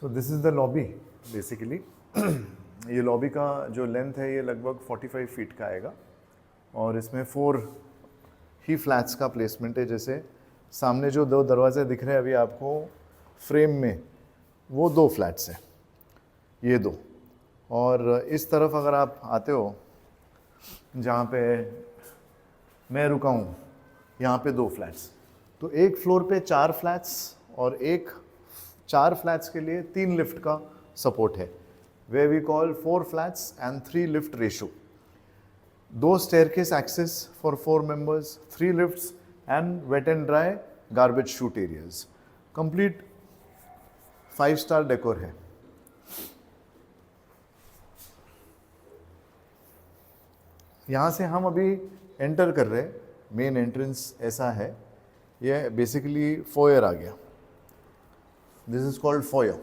So this is the lobby basically. ये lobby का जो लेंथ है ये लगभग 45 फीट का आएगा और इसमें 4 ही फ्लैट्स का प्लेसमेंट है। जैसे सामने जो 2 दरवाजे दिख रहे हैं अभी आपको फ्रेम में, वो 2 फ्लैट्स हैं, ये 2। और इस तरफ अगर आप आते हो जहाँ पे मैं रुका हूँ, यहाँ पे 2 फ्लैट्स, तो एक फ्लोर पे 4 फ्लैट्स और 4 फ्लैट्स के लिए 3 लिफ्ट का सपोर्ट है, way we call 4 flats and 3 lift ratio. 2 staircase access for 4 members, 3 lifts and wet and dry garbage chute areas. Complete 5-star decor है। यहाँ से हम अभी एंटर कर रहे हैं, मेन एंट्रेंस ऐसा है, ये बेसिकली फोयर आ गया। This is called foyer.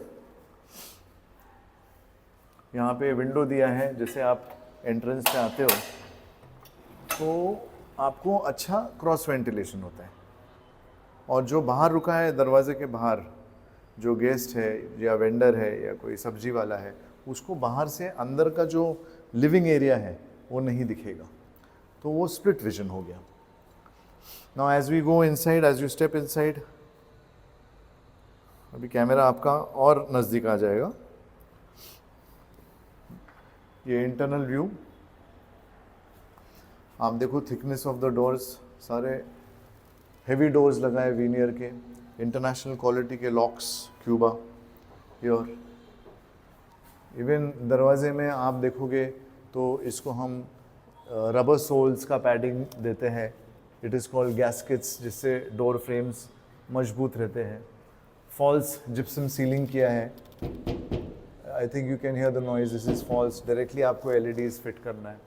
यहाँ पे विंडो दिया है, जैसे आप एंट्रेंस से आते हो तो आपको अच्छा क्रॉस वेंटिलेशन होता है। और जो बाहर रुका है दरवाजे के बाहर, जो गेस्ट है या वेंडर है या कोई सब्जी वाला है, उसको बाहर से अंदर का जो लिविंग एरिया है वो नहीं दिखेगा, तो वो स्प्लिट विजन हो गया। Now as we go inside, as you step inside, अभी कैमरा आपका और नज़दीक आ जाएगा। ये इंटरनल व्यू आप देखो, थिकनेस ऑफ द डोर्स, सारे हेवी डोर्स लगाए वीनियर के, इंटरनेशनल क्वालिटी के लॉक्स, क्यूबा योर। इवन दरवाजे में आप देखोगे तो इसको हम रबर सोल्स का पैडिंग देते हैं, इट इज़ कॉल्ड गैस्केट्स, जिससे डोर फ्रेम्स मजबूत रहते हैं। फॉल्स जिप्सम सीलिंग किया है, I think you can hear the noise, this is false. Directly आपको एलईडीज फिट करना है।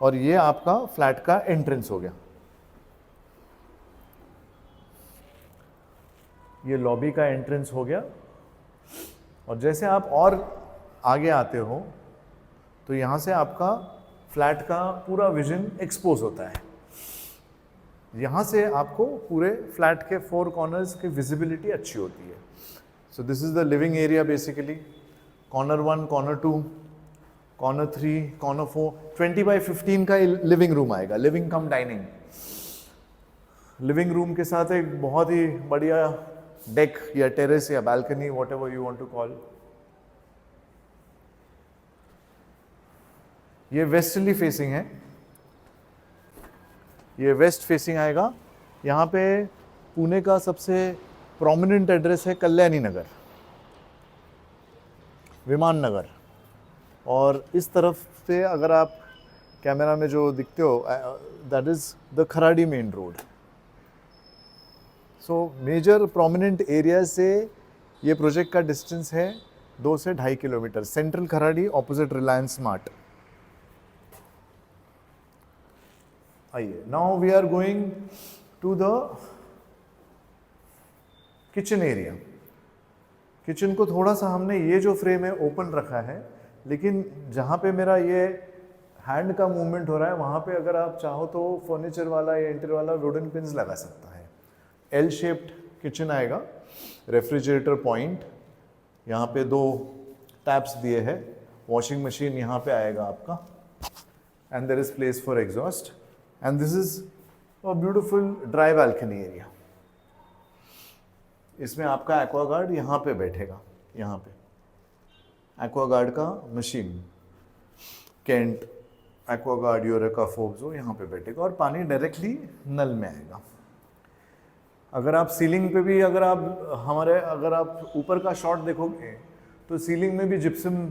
और ये आपका फ्लैट का एंट्रेंस हो गया। ये लॉबी का एंट्रेंस हो गया। और जैसे आप और आगे आते हो तो यहाँ से आपका फ्लैट का पूरा विजन एक्सपोज होता है। यहाँ से आपको पूरे फ्लैट के 4 कॉर्नर्स की विजिबिलिटी अच्छी होती है। So this is the living area basically. Corner 1, corner 2, corner 3, corner 4, 20 by 15 का लिविंग रूम आएगा, लिविंग कम डाइनिंग। लिविंग रूम के साथ एक बहुत ही बढ़िया डेक या टेरेस या balcony, whatever you want to call. ये वेस्टर्ली फेसिंग है, ये वेस्ट फेसिंग आएगा। यहाँ पे पुणे का सबसे प्रोमिनेंट एड्रेस है कल्याणी नगर, विमान नगर। और इस तरफ से अगर आप कैमरा में जो दिखते हो, that is the Kharadi main road. So major prominent area से ये प्रोजेक्ट का डिस्टेंस है 2 से 2.5 kilometre. Central Kharadi, opposite Reliance Smart. आइए, now we are going to the kitchen area. Kitchen को थोड़ा सा हमने ये जो फ्रेम है ओपन रखा है, लेकिन जहाँ पे मेरा ये हैंड का मूवमेंट हो रहा है वहाँ पे अगर आप चाहो तो फर्नीचर वाला या इंटीरियर वाला वुडन पिन्स लगा सकता है। एल शेप्ड किचन आएगा, रेफ्रिजरेटर पॉइंट, यहाँ पे 2 टैप्स दिए हैं, वॉशिंग मशीन यहाँ पे आएगा आपका, and there is place for exhaust, and this is a beautiful dry balcony area. इसमें आपका एक्वागार्ड यहाँ पे बैठेगा, यहाँ पे एक्वागार्ड का मशीन, कैंट एक्वागार्ड, यूरेका, फोब्सो यहाँ पे बैठेगा और पानी डायरेक्टली नल में आएगा। अगर आप सीलिंग पे भी अगर आप ऊपर का शॉट देखोगे तो सीलिंग में भी जिप्सम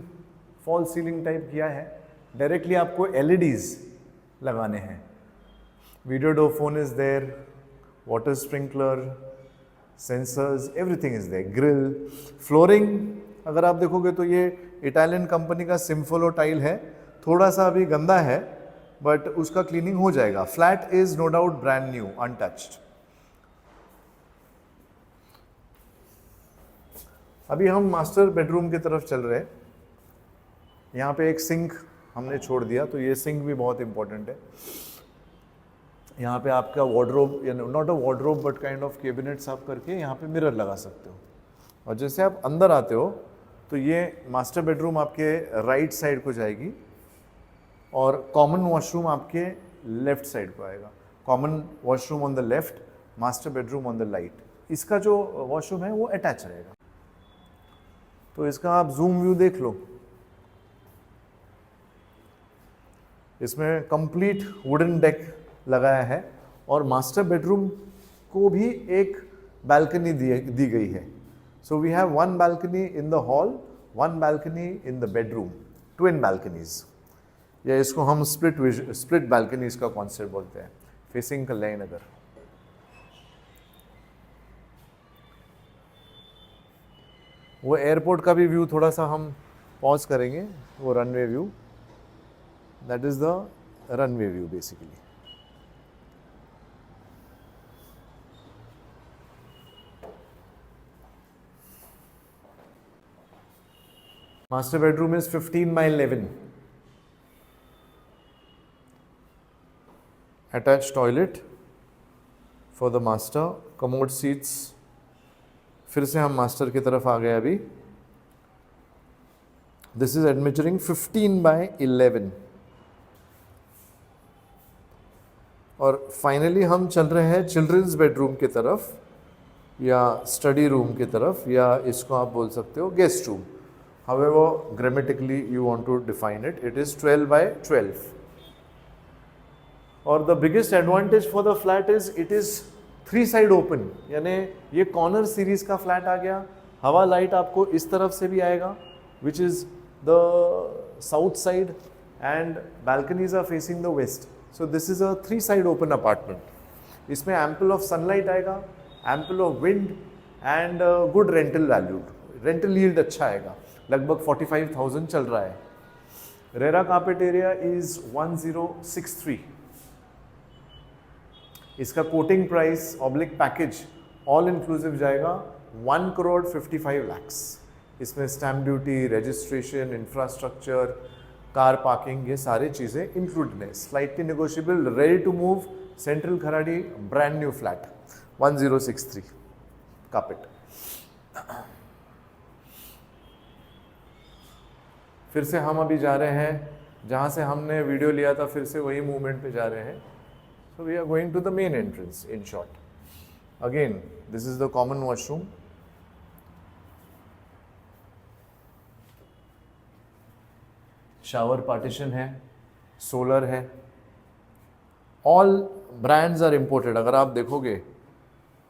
फॉल सीलिंग टाइप किया है। डायरेक्टली आपको एलईडीज लगाने हैं। Video door phone is there, water sprinkler, sensors, everything is there, grill. Flooring अगर आप देखोगे तो ये इटालियन कंपनी का सिम्फोलो टाइल है, थोड़ा सा अभी गंदा है बट उसका क्लीनिंग हो जाएगा। Flat is no doubt brand new, untouched. अभी हम मास्टर बेडरूम की तरफ चल रहे हैं। यहाँ पे एक सिंक हमने छोड़ दिया, तो ये सिंक भी बहुत इंपॉर्टेंट है। यहाँ पे आपका वार्डरोब, या not a wardrobe but kind of cabinets आप करके यहाँ पे मिरर लगा सकते हो। और जैसे आप अंदर आते हो तो ये मास्टर बेडरूम आपके राइट साइड को जाएगी और कॉमन वॉशरूम आपके लेफ्ट साइड को आएगा। Common washroom on the left, master bedroom on the right. इसका जो वॉशरूम है वो अटैच रहेगा। तो इसका आप जूम व्यू देख लो। इसमें कंप्लीट वुडन डेक लगाया है और मास्टर बेडरूम को भी एक बालकनी दी गई है। So we have one balcony in the hall, one balcony in the bedroom, twin balconies, या इसको हम स्प्लिट बालकनीज का कॉन्सेप्ट बोलते हैं, फेसिंग कल्याणी नगर। वो एयरपोर्ट का भी व्यू थोड़ा सा हम पॉज करेंगे, वो runway view, that is the runway view basically. Master bedroom is 15 by 11. Attached toilet for the master, commode seats। फिर से हम मास्टर की तरफ आ गए अभी। This is admitting 15 by 11। और फाइनली हम चल रहे हैं चिल्ड्रंस बेडरूम की तरफ, या स्टडी रूम की तरफ, या इसको आप बोल सकते हो guest room. However, grammatically you want to define it, it is 12 by 12. और the biggest advantage for the flat is it is 3 side open, यानी ये कॉर्नर सीरीज का फ्लैट आ गया। हवा लाइट आपको इस तरफ से भी आएगा, which is the south side, and balconies are facing the west. So this is a 3 side open apartment. इसमें ample of sunlight आएगा, ample of wind and good rental value, rental yield अच्छा आएगा। लगभग 45,000 चल रहा है। RERA carpet area is 1063। इसका quoting price oblique package all inclusive जाएगा 1,55,00,000। इसमें stamp duty, registration, infrastructure, car parking, ये सारी चीज़ें इंक्लूडेड है। Slightly negotiable, ready to move, central Kharadi, brand new flat, 1063 carpet. फिर से हम अभी जा रहे हैं जहाँ से हमने वीडियो लिया था, फिर से वही मूवमेंट पे जा रहे हैं। So we are going to the main entrance in short. Again this is the common washroom. Shower partition है, सोलर है, ऑल ब्रांड्स आर इम्पोर्टेड। अगर आप देखोगे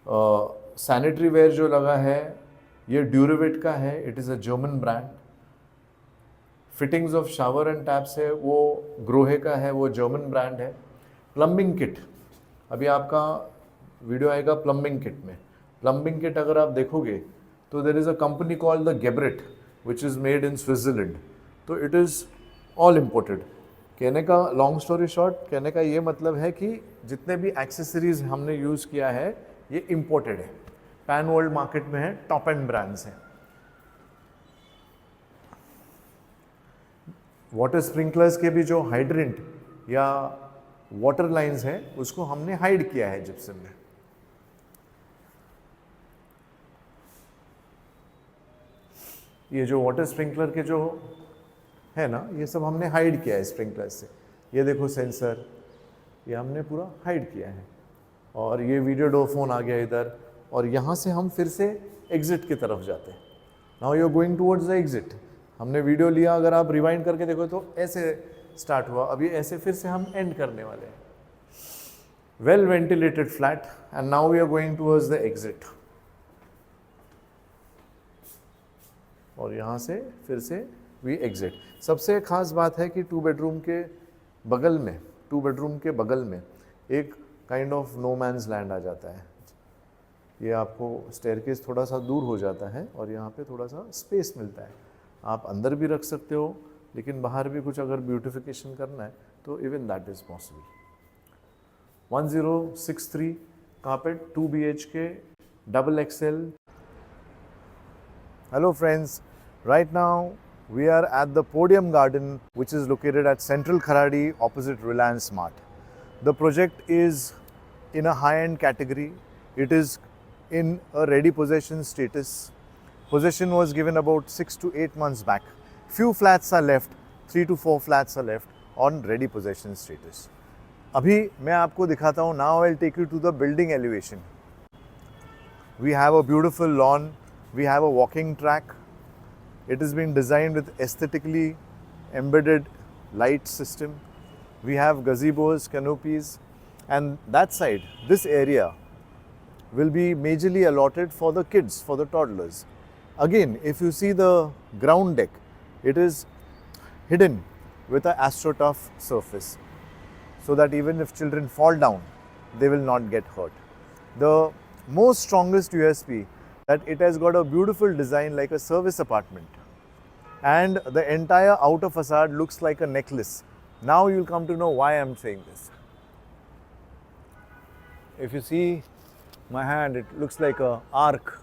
सैनिटरी वेयर जो लगा है ये ड्यूरेविट का है, it is a German brand. Fittings of shower and taps है वो ग्रोहे का है, वो जर्मन ब्रांड है। प्लम्बिंग किट, अभी आपका वीडियो आएगा प्लम्बिंग किट में। प्लम्बिंग किट अगर आप देखोगे तो there is a company called the Geberit which is made in Switzerland. तो इट इज़ ऑल इम्पोर्टेड। कहने का लॉन्ग स्टोरी शॉर्ट, कहने का ये मतलब है कि जितने भी एक्सेसरीज हमने यूज़ किया है ये इम्पोर्टेड है, पैन वर्ल्ड मार्केट में है, टॉप एंड ब्रांड्स हैं। वाटर स्प्रिंकलर्स के भी जो हाइड्रेंट या वाटर लाइंस हैं उसको हमने हाइड किया है जिप्सम में। ये जो वाटर स्प्रिंकलर के जो है ना, ये सब हमने हाइड किया है स्प्रिंकलर से। ये देखो सेंसर, ये हमने पूरा हाइड किया है। और ये वीडियो डोर फोन आ गया इधर, और यहाँ से हम फिर से एग्जिट की तरफ जाते हैं। Now you are going towards the exit. हमने वीडियो लिया, अगर आप रिवाइंड करके देखो तो ऐसे स्टार्ट हुआ, अभी ऐसे फिर से हम एंड करने वाले हैं। Well ventilated flat, and now we are going towards the exit. और यहाँ से फिर से वी एग्जिट। सबसे खास बात है कि टू बेडरूम के बगल में एक kind of no man's land आ जाता है। ये आपको स्टेयरकेस थोड़ा सा दूर हो जाता है और यहाँ पे थोड़ा सा स्पेस मिलता है। आप अंदर भी रख सकते हो, लेकिन बाहर भी कुछ अगर ब्यूटिफिकेशन करना है तो even that is possible. 1063 carpet, 2 BHK, double XL. Hello friends, right now we are at the Podium Garden, which is located at Central Kharadi opposite Reliance Smart. The project is in a high-end category. It is in a ready possession status. Possession was given about 6 to 8 months back. Few flats are left, 3 to 4 flats are left on ready possession status. अभी मैं आपको दिखाता हूँ. Now I'll take you to the building elevation. We have a beautiful lawn. We have a walking track. It has been designed with aesthetically embedded light system. We have gazebos, canopies, and that side, this area will be majorly allotted for the kids, for the toddlers. Again, if you see the ground deck, it is hidden with an AstroTurf surface, so that even if children fall down, they will not get hurt. The most strongest USP that it has got a beautiful design like a service apartment, and the entire outer facade looks like a necklace. Now you'll come to know why I'm saying this. If you see my hand, it looks like a arc.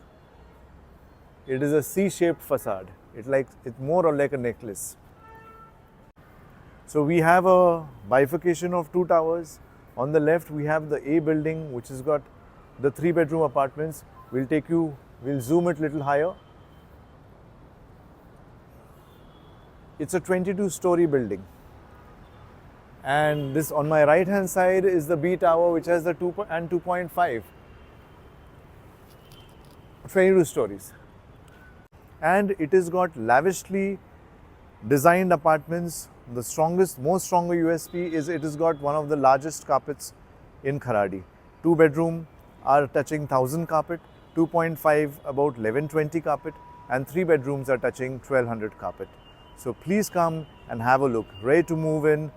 It is a C-shaped facade. It's more or like a necklace. So we have a bifurcation of 2 towers. On the left, we have the A building, which has got the 3-bedroom apartments. We'll zoom it a little higher. It's a 22-story building. And this on my right hand side is the B tower, which has the 2 and 2.5. 22 stories. And it has got lavishly designed apartments. The most stronger USP is it has got one of the largest carpets in Kharadi. 2-bedroom are touching 1000 carpet, 2.5 about 1120 carpet, and 3 bedrooms are touching 1200 carpet. So please come and have a look. Ready to move in.